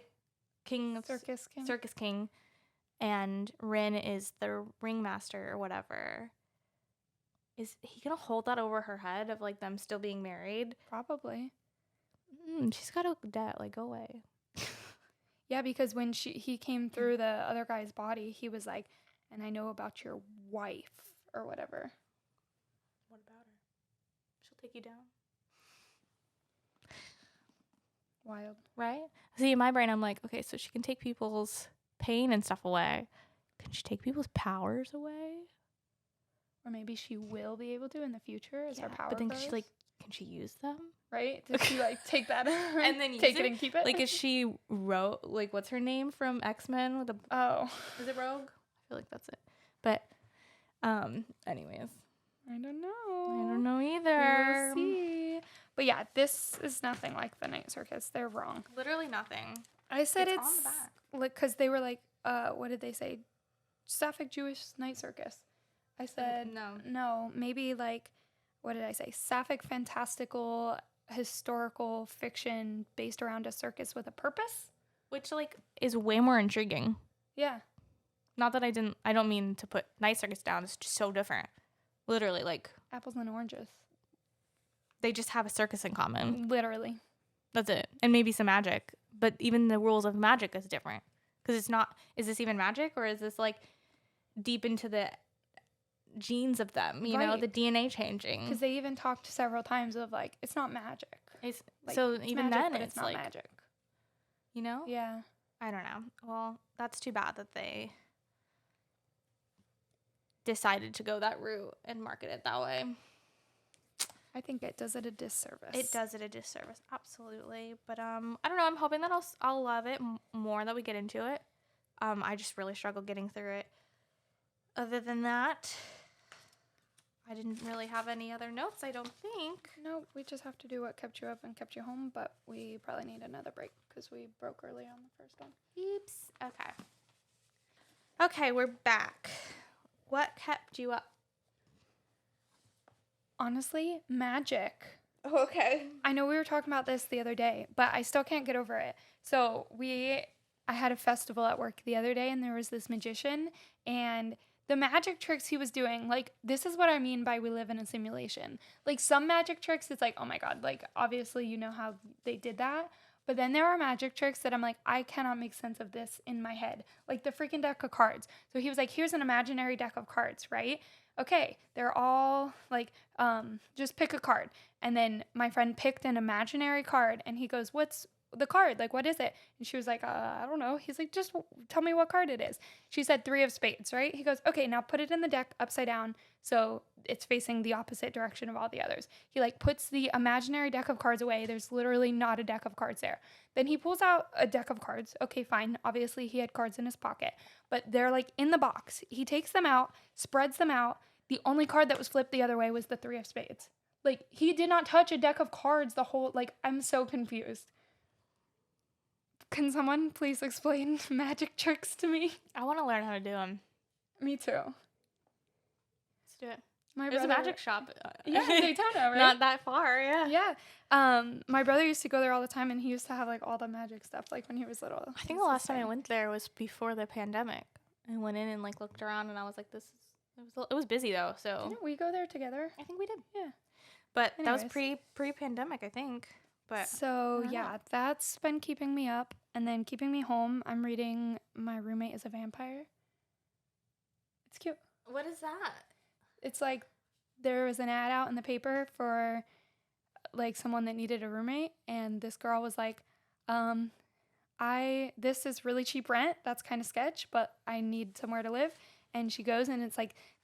king of Circus King, and Rin is the ringmaster or whatever, is he gonna hold that over her head of like them still being married? Probably. She's got a debt. Like, go away. Yeah, because when he came through the other guy's body, he was like, "And I know about your wife," or whatever. What about her? She'll take you down. Wild. right? See, in my brain, I'm like, okay, so she can take people's pain and stuff away. Can she take people's powers away? Or maybe she will be able to in the future as her power but then grows. can she use them? Right? Does she take that and then take it and keep it? Is she what's her name from X-Men with is it Rogue? I feel like that's it. But anyways, I don't know. I don't know either. We'll see. But yeah, this is nothing like the Night Circus. They're wrong. Literally nothing. I said it's on the back. Like, because they were like, what did they say? Sapphic Jewish Night Circus. I said no. Maybe what did I say? Sapphic fantastical historical fiction based around a circus with a purpose, which is way more intriguing. Yeah. Not that I don't mean to put Night Circus down. It's just so different. Literally, apples and oranges. They just have a circus in common. Literally. That's it. And maybe some magic. But even the rules of magic is different. Because it's not, is this even magic? Or is this deep into the genes of them, you know, the DNA changing? Because they even talked several times of it's not magic. It's even magic, then it's not magic. You know? Yeah. I don't know. Well, that's too bad that they decided to go that route and market it that way. I think it does it a disservice. It does it a disservice, absolutely. But I don't know. I'm hoping that I'll love it more that we get into it. I just really struggle getting through it. Other than that, I didn't really have any other notes, I don't think. No, we just have to do what kept you up and kept you home, but we probably need another break because we broke early on the first one. Oops. Okay. Okay, we're back. What kept you up? Honestly, magic. Oh, okay. I know we were talking about this the other day, but I still can't get over it. So I had a festival at work the other day, and there was this magician, and the magic tricks he was doing, this is what I mean by we live in a simulation. Some magic tricks, it's oh my God, obviously you know how they did that. But then there are magic tricks that I'm I cannot make sense of this in my head. The freaking deck of cards. So he was here's an imaginary deck of cards, right? Okay, they're all just pick a card. And then my friend picked an imaginary card, and he goes, what's the card? What is it? And she was I don't know. He's just tell me what card it is. She said 3 of spades, right? He goes, okay, now put it in the deck upside down so it's facing the opposite direction of all the others. He puts the imaginary deck of cards away. There's literally not a deck of cards there. Then he pulls out a deck of cards. Okay, fine. Obviously he had cards in his pocket, but they're in the box. He takes them out, spreads them out. The only card that was flipped the other way was the 3 of spades. He did not touch a deck of cards the whole, I'm so confused. Can someone please explain magic tricks to me? I want to learn how to do them. Me too. Let's do it. There's a magic shop. Yeah, in Daytona, right? Not that far, yeah. Yeah. My brother used to go there all the time, and he used to have all the magic stuff when he was little. I think the last time I went there was before the pandemic. I went in and looked around, and I was it was busy though, so. Didn't we go there together? I think we did. Yeah. But anyways. That was pre-pandemic, I think. But so yeah, that's been keeping me up, and then keeping me home. I'm reading My Roommate is a Vampire. It's cute. What is that? It's there was an ad out in the paper for someone that needed a roommate, and this girl was this is really cheap rent. That's kind of sketch, but I need somewhere to live. And she goes, and it's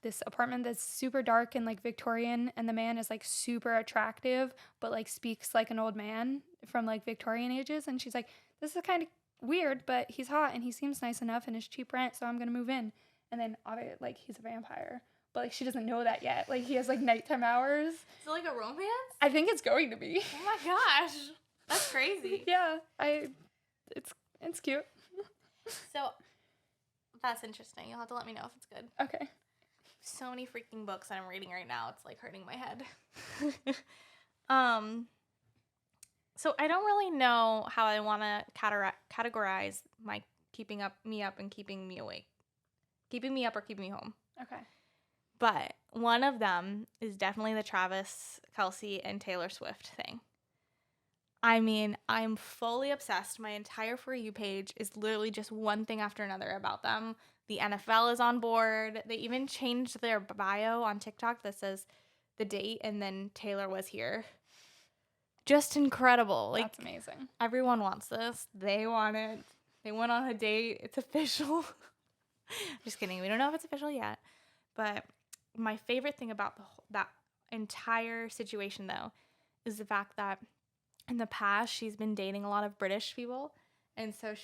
this apartment that's super dark and Victorian, and the man is super attractive, but speaks like an old man from Victorian ages. And she's this is kind of weird, but he's hot and he seems nice enough and it's cheap rent, so I'm gonna move in. And then he's a vampire, but she doesn't know that yet. He has nighttime hours. Is it a romance? I think it's going to be. Oh my gosh, that's crazy. Yeah, it's cute. So. That's interesting. You'll have to let me know if it's good. Okay. So many freaking books that I'm reading right now. It's hurting my head. So I don't really know how I want to categorize my keeping me up and keeping me awake. Keeping me up or keeping me home. Okay. But one of them is definitely the Travis Kelce and Taylor Swift thing. I mean, I'm fully obsessed. My entire For You page is literally just one thing after another about them. The NFL is on board. They even changed their bio on TikTok that says the date and then Taylor was here. Just incredible. Like, That's amazing. everyone wants this. They want it. They went on a date. It's official. Just kidding. We don't know if it's official yet. But my favorite thing about that entire situation, though, is the fact that in the past she's been dating a lot of British people, and so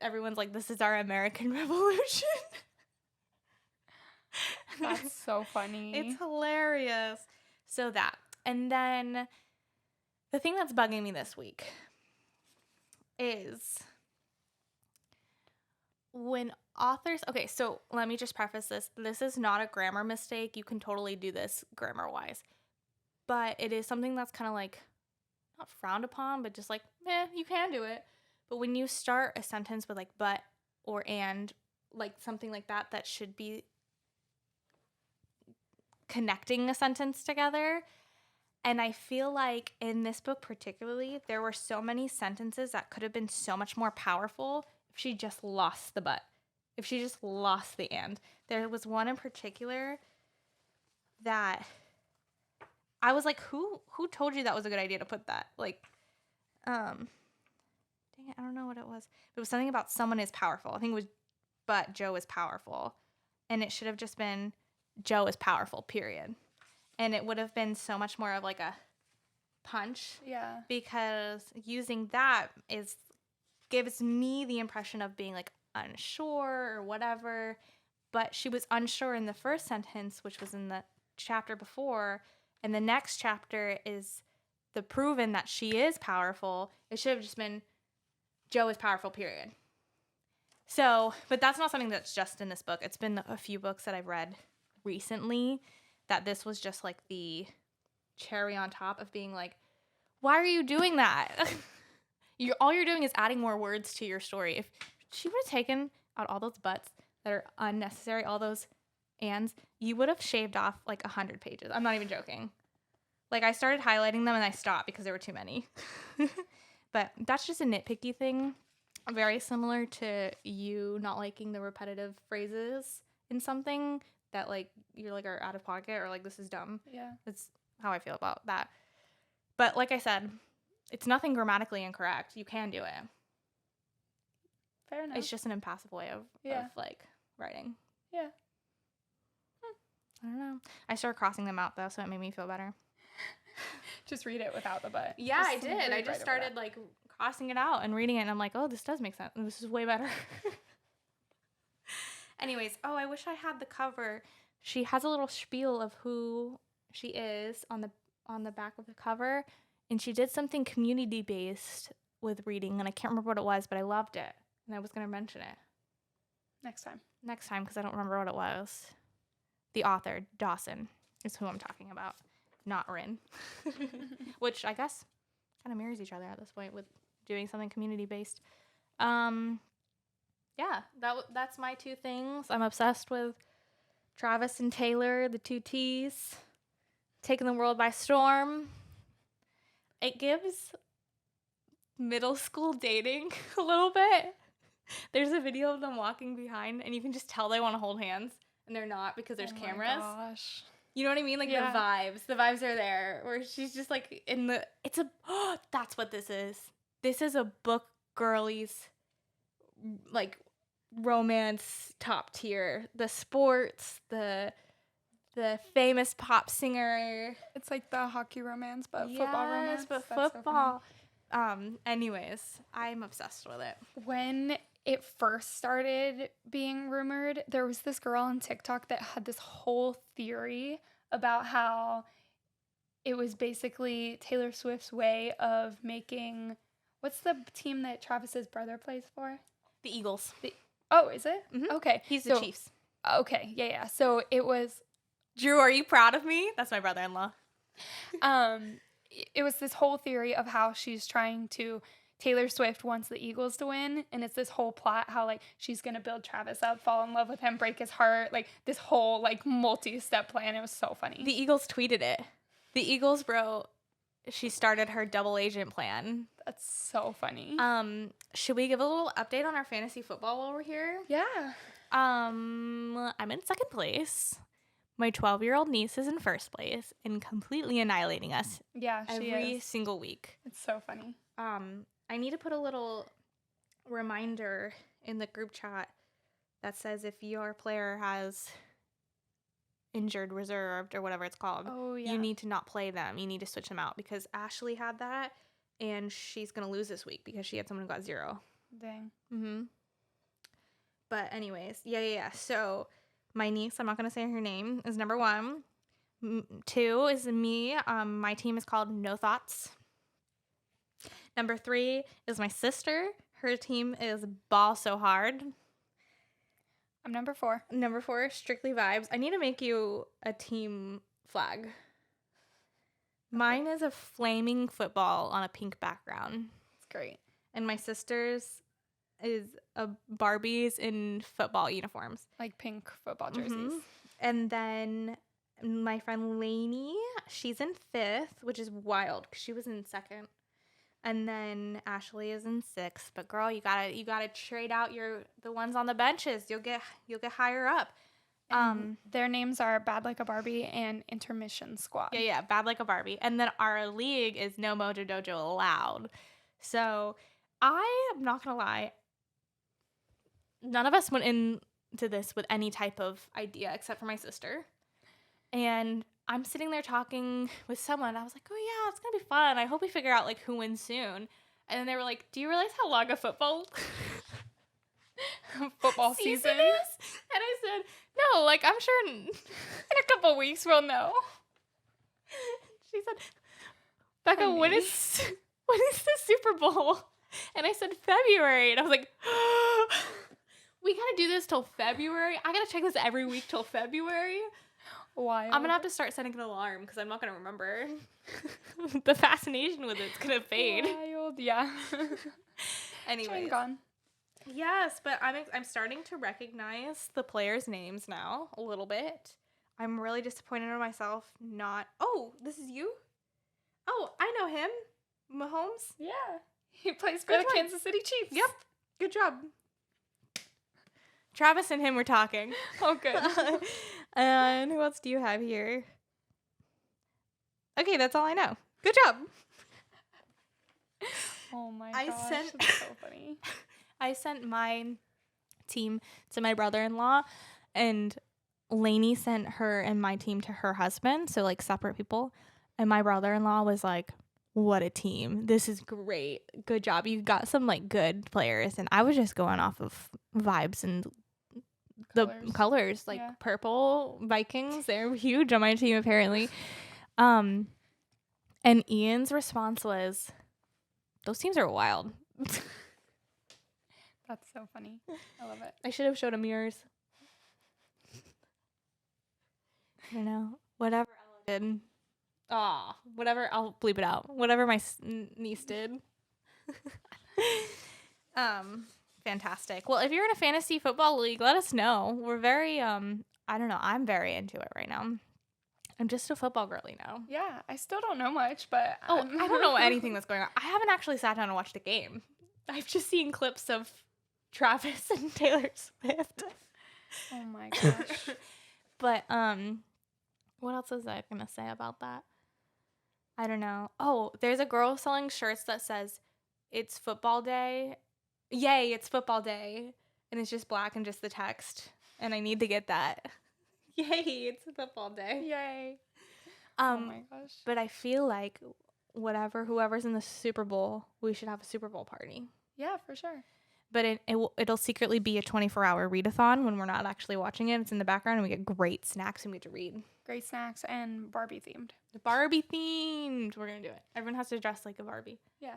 everyone's like, this is our American Revolution. That's so funny. It's hilarious. So that. And then the thing that's bugging me this week is when authors, okay, so let me just preface this. This is not a grammar mistake. You can totally do this grammar-wise. But it is something that's kind of like, not frowned upon, but just like, you can do it. But when you start a sentence with like but or and, like something like that, that should be connecting a sentence together. And I feel like in this book particularly, there were so many sentences that could have been so much more powerful if she just lost the but, if she just lost the and. There was one in particular that I was like, who told you that was a good idea to put that? Like, dang it, I don't know what it was. It was something about someone is powerful. I think it was, but Joe is powerful. And it should have just been Joe is powerful, period. And it would have been so much more of like a punch. Yeah. Because using that gives me the impression of being like unsure or whatever. But she was unsure in the first sentence, which was in the chapter before. And the next chapter is the proven that she is powerful. It should have just been Joe is powerful, period. So, but that's not something that's just in this book. It's been a few books that I've read recently that this was just like the cherry on top of being like, why are you doing that? All you're doing is adding more words to your story. If she would have taken out all those buts that are unnecessary, all those ands, you would have shaved off like 100 pages. I'm not even joking. Like, I started highlighting them and I stopped because there were too many. But that's just a nitpicky thing. Very similar to you not liking the repetitive phrases in something that like you're like are out of pocket or like this is dumb. Yeah. That's how I feel about that. But like I said, it's nothing grammatically incorrect. You can do it. Fair enough. It's just an impassive way of like writing. Yeah. I don't know. I started crossing them out though, so it made me feel better. Just read it without the but. Yeah, I did. I just started like crossing it out and reading it, and I'm like, oh, this does make sense. This is way better. Anyways, I wish I had the cover. She has a little spiel of who she is on the back of the cover, and she did something community based with reading, and I can't remember what it was, but I loved it, and I was gonna mention it Next time because I don't remember what it was. The author Dawson is who I'm talking about, not Rin, which I guess kind of mirrors each other at this point with doing something community based. Yeah, that's my two things. I'm obsessed with Travis and Taylor, the two T's, taking the world by storm. It gives middle school dating a little bit. There's a video of them walking behind, and you can just tell they want to hold hands, and they're not because there's cameras. My gosh. You know what I mean? Like the vibes are there, where she's just like that's what this is. This is a book girlies, like, romance top tier. The sports, the famous pop singer. It's like the hockey romance, but football romance. But That's football. So anyways, I'm obsessed with it. When it first started being rumored, there was this girl on TikTok that had this whole theory about how it was basically Taylor Swift's way of making, what's the team that Travis's brother plays for? The Eagles. Oh, is it? Mm-hmm. Okay. He's the Chiefs. Okay, yeah. So it was... Drew, are you proud of me? That's my brother-in-law. It was this whole theory of how she's trying to... Taylor Swift wants the Eagles to win, and it's this whole plot how, like, she's going to build Travis up, fall in love with him, break his heart, like, this whole, like, multi-step plan. It was so funny. The Eagles tweeted it. The Eagles wrote, she started her double agent plan. That's so funny. Should we give a little update on our fantasy football while we're here? Yeah. I'm in second place, My 12-year-old niece is in first place and completely annihilating us Yeah, she every is. single week. It's so funny. I need to put a little reminder in the group chat that says if your player has injured, reserved, or whatever it's called, you need to not play them. You need to switch them out because Ashley had that, and she's going to lose this week because she had someone who got 0. Dang. Mm-hmm. But anyways, yeah. So my niece, I'm not going to say her name, is number 1. 2 is me. My team is called No Thoughts. Number 3 is my sister. Her team is Ball So Hard. I'm number 4. Number 4, Strictly Vibes. I need to make you a team flag. Mine is a flaming football on a pink background. It's great. And my sister's is a Barbies in football uniforms. Like pink football jerseys. Mm-hmm. And then my friend Lainey, she's in 5th, which is wild because she was in 2nd. And then Ashley is in 6th. But girl, you gotta trade out the ones on the benches. You'll get higher up. Their names are Bad Like a Barbie and Intermission Squad. Yeah, Bad Like a Barbie. And then our league is No Mojo Dojo Allowed. So I am not gonna lie, none of us went into this with any type of idea except for my sister. And I'm sitting there talking with someone. I was like, oh yeah, it's gonna be fun. I hope we figure out like who wins soon. And then they were like, do you realize how long a football season is? And I said, no, like I'm sure in a couple weeks we'll know. She said, Becca, when is the Super Bowl? And I said February. And I was like, we gotta do this till February? I gotta check this every week till February? Wild. I'm gonna have to start setting an alarm because I'm not gonna remember. The fascination with it's gonna fade. Wild, yeah. Anyway, gone. Yes, but I'm starting to recognize the players' names now a little bit. I'm really disappointed in myself. Oh, this is you? Oh, I know him. Mahomes. Yeah, he plays for the Kansas City Chiefs. Yep. Good job. Travis and him were talking. Oh, good. And who else do you have here? Okay, that's all I know. Good job. Oh my gosh, that's so funny. I sent my team to my brother-in-law, and Lainey sent her and my team to her husband, so like separate people. And my brother-in-law was like, what a team. This is great. Good job. You got some like good players. And I was just going off of vibes and the colors, like purple Vikings. They're huge on my team apparently. And Ian's response was, those teams are wild. That's so funny. I love it. I should have showed him yours. I don't know. Whatever Ella did. Whatever. I'll bleep it out. Whatever my niece did. Fantastic. Well, if you're in a fantasy football league, let us know. We're very, I don't know. I'm very into it right now. I'm just a football girly now. Yeah. I still don't know much, but. I don't know anything that's going on. I haven't actually sat down and watched a game. I've just seen clips of Travis and Taylor Swift. Oh my gosh. But, what else was I going to say about that? I don't know. Oh, there's a girl selling shirts that says, it's football day. Yay, it's football day. And it's just black and just the text. And I need to get that. Yay, it's football day. Yay. Oh my gosh. But I feel like whoever's in the Super Bowl, we should have a Super Bowl party. Yeah, for sure. But it'll secretly be a 24-hour readathon when we're not actually watching it. It's in the background, and we get great snacks, and we get to read. Great snacks and Barbie themed. Barbie themed. We're going to do it. Everyone has to dress like a Barbie. Yeah.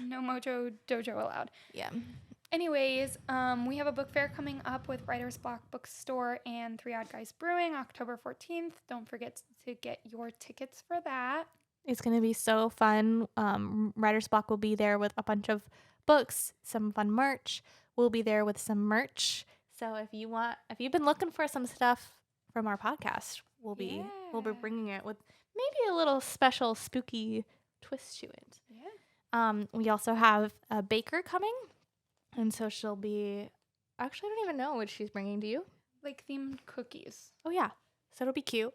No Mojo Dojo allowed. Yeah. Anyways, we have a book fair coming up with Writer's Block Bookstore and Three Odd Guys Brewing, October 14th. Don't forget to get your tickets for that. It's going to be so fun. Writer's Block will be there with a bunch of books, some fun merch. We'll be there with some merch. So if you've been looking for some stuff from our podcast, we'll be bringing it with maybe a little special spooky twist to it. Yeah. We also have a baker coming, and so she'll be. Actually, I don't even know what she's bringing to you. Like themed cookies. Oh yeah, So it'll be cute.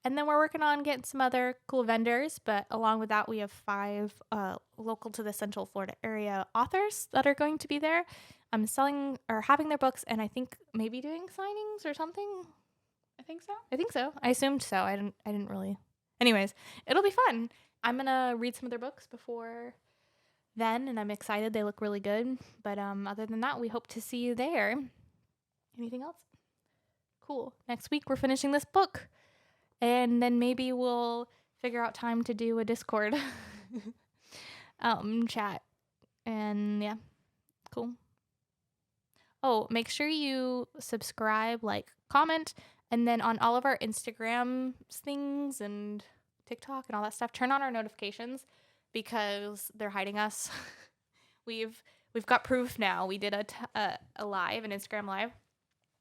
And then we're working on getting some other cool vendors. But along with that, we have 5 local to the Central Florida area authors that are going to be there. Selling or having their books, and I think maybe doing signings or something. I think so. I think so. I assumed so. I didn't really. Anyways, it'll be fun. I'm gonna read some of their books before then, and I'm excited. They look really good. But other than that, we hope to see you there. Anything else? Cool. Next week we're finishing this book, and then maybe we'll figure out time to do a Discord chat. And yeah, cool. Oh, make sure you subscribe, like, comment, and then on all of our Instagram things and TikTok and all that stuff, turn on our notifications because they're hiding us. We've got proof now. We did a live, an Instagram live,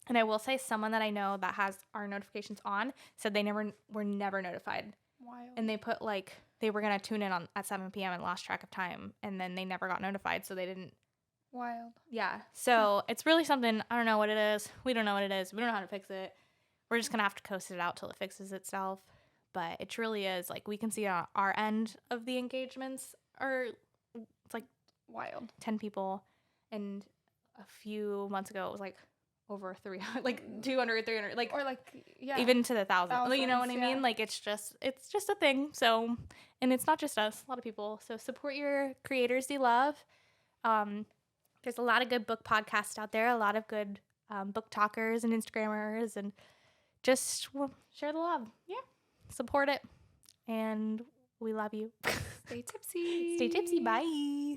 and I will say someone that I know that has our notifications on said they were never notified. Wild. And they put like they were gonna tune in at 7 p.m. and lost track of time, and then they never got notified, so they didn't. Wild. Yeah. So it's really something. I don't know what it is. We don't know what it is. We don't know how to fix it. We're just going to have to coast it out till it fixes itself. But it truly is like we can see on our end of the engagements are it's like Wild. 10 people. And a few months ago, it was like over 300, like 200, 300, like, Or like, yeah. even to the 1,000. You know what I Thousands, mean? yeah. Like it's just a thing. So, and it's not just us, a lot of people. So support your creators you love. There's a lot of good book podcasts out there, a lot of good book talkers and Instagrammers, and just share the love. Yeah. Support it. And we love you. Stay tipsy. Stay tipsy. Bye.